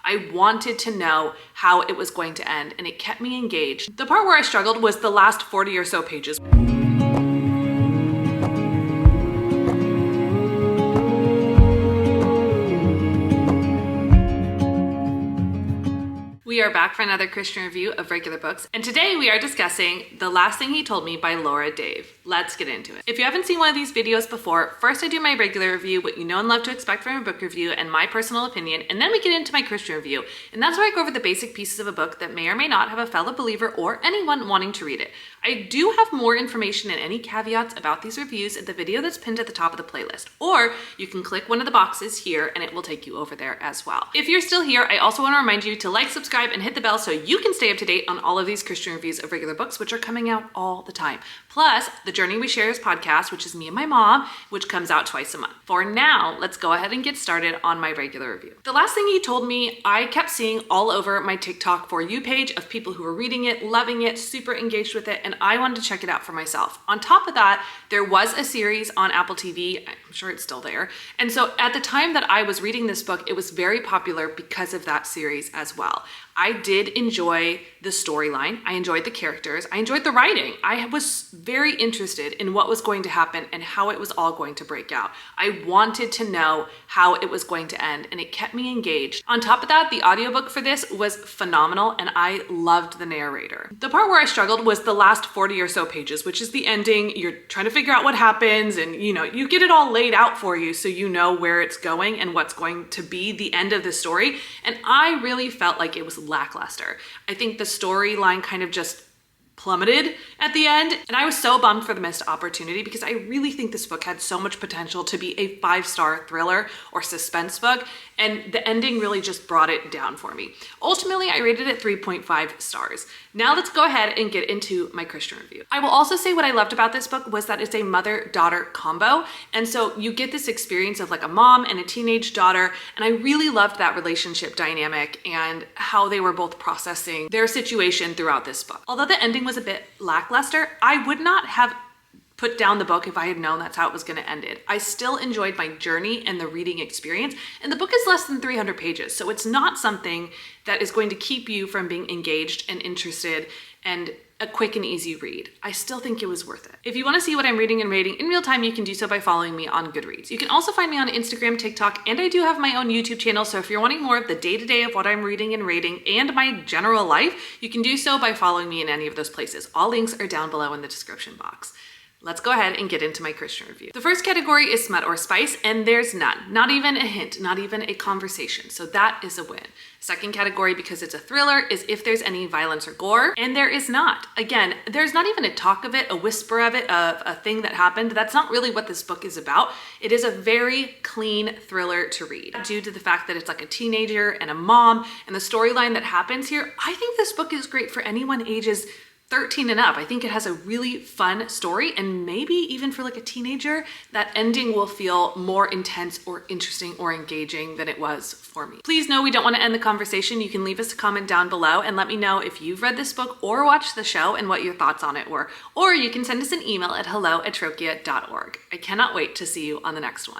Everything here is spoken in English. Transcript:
I wanted to know how it was going to end, and it kept me engaged. The part where I struggled was the last 40 or so pages. We are back for another Christian review of regular books, and today we are discussing The Last Thing He Told Me by Lara Dave. Let's get into it. If you haven't seen one of these videos before, first I do my regular review, what you know and love to expect from a book review, and my personal opinion, and then we get into my Christian review. And that's where I go over the basic pieces of a book that may or may not have a fellow believer or anyone wanting to read it. I do have more information and any caveats about these reviews in the video that's pinned at the top of the playlist, or you can click one of the boxes here and it will take you over there as well. If you're still here, I also want to remind you to like, subscribe, and hit the bell so you can stay up to date on all of these Christian reviews of regular books, which are coming out all the time. Plus, the Journey We Share podcast, which is me and my mom, which comes out twice a month. For now, let's go ahead and get started on my regular review. The Last Thing He Told Me, I kept seeing all over my TikTok For You page of people who were reading it, loving it, super engaged with it, and I wanted to check it out for myself. On top of that, there was a series on Apple TV. I'm sure it's still there. And so at the time that I was reading this book, it was very popular because of that series as well. I did enjoy the storyline. I enjoyed the characters. I enjoyed the writing. I was very interested in what was going to happen and how it was all going to break out. I wanted to know how it was going to end, and it kept me engaged. On top of that, the audiobook for this was phenomenal, and I loved the narrator. The part where I struggled was the last 40 or so pages, which is the ending. You're trying to figure out what happens, and you get it all laid out for you so you know where it's going and what's going to be the end of the story. And I really felt like it was lackluster. I think the storyline kind of just plummeted at the end, and I was so bummed for the missed opportunity because I really think this book had so much potential to be a 5-star thriller or suspense book, and the ending really just brought it down for me. Ultimately, I rated it 3.5 stars. Now let's go ahead and get into my Christian review. I will also say what I loved about this book was that it's a mother-daughter combo, and so you get this experience of like a mom and a teenage daughter, and I really loved that relationship dynamic and how they were both processing their situation throughout this book. Although the ending was a bit lackluster, I would not have put down the book if I had known that's how it was going to end it. I still enjoyed my journey and the reading experience, and the book is less than 300 pages, so it's not something that is going to keep you from being engaged and interested and a quick and easy read. I still think it was worth it. If you want to see what I'm reading and rating in real time, you can do so by following me on Goodreads. You can also find me on Instagram, TikTok, and I do have my own YouTube channel, so if you're wanting more of the day-to-day of what I'm reading and rating and my general life, you can do so by following me in any of those places. All links are down below in the description box. Let's go ahead and get into my Christian review. The first category is smut or spice, and there's none. Not even a hint, not even a conversation. So that is a win. Second category, because it's a thriller, is if there's any violence or gore, and there is not. Again, there's not even a talk of it, a whisper of it, of a thing that happened. That's not really what this book is about. It is a very clean thriller to read. Due to the fact that it's like a teenager and a mom, and the storyline that happens here, I think this book is great for anyone ages 13 and up. I think it has a really fun story, and maybe even for like a teenager, that ending will feel more intense or interesting or engaging than it was for me. Please know we don't want to end the conversation. You can leave us a comment down below and let me know if you've read this book or watched the show and what your thoughts on it were. Or you can send us an email at hello@trokia.org. I cannot wait to see you on the next one.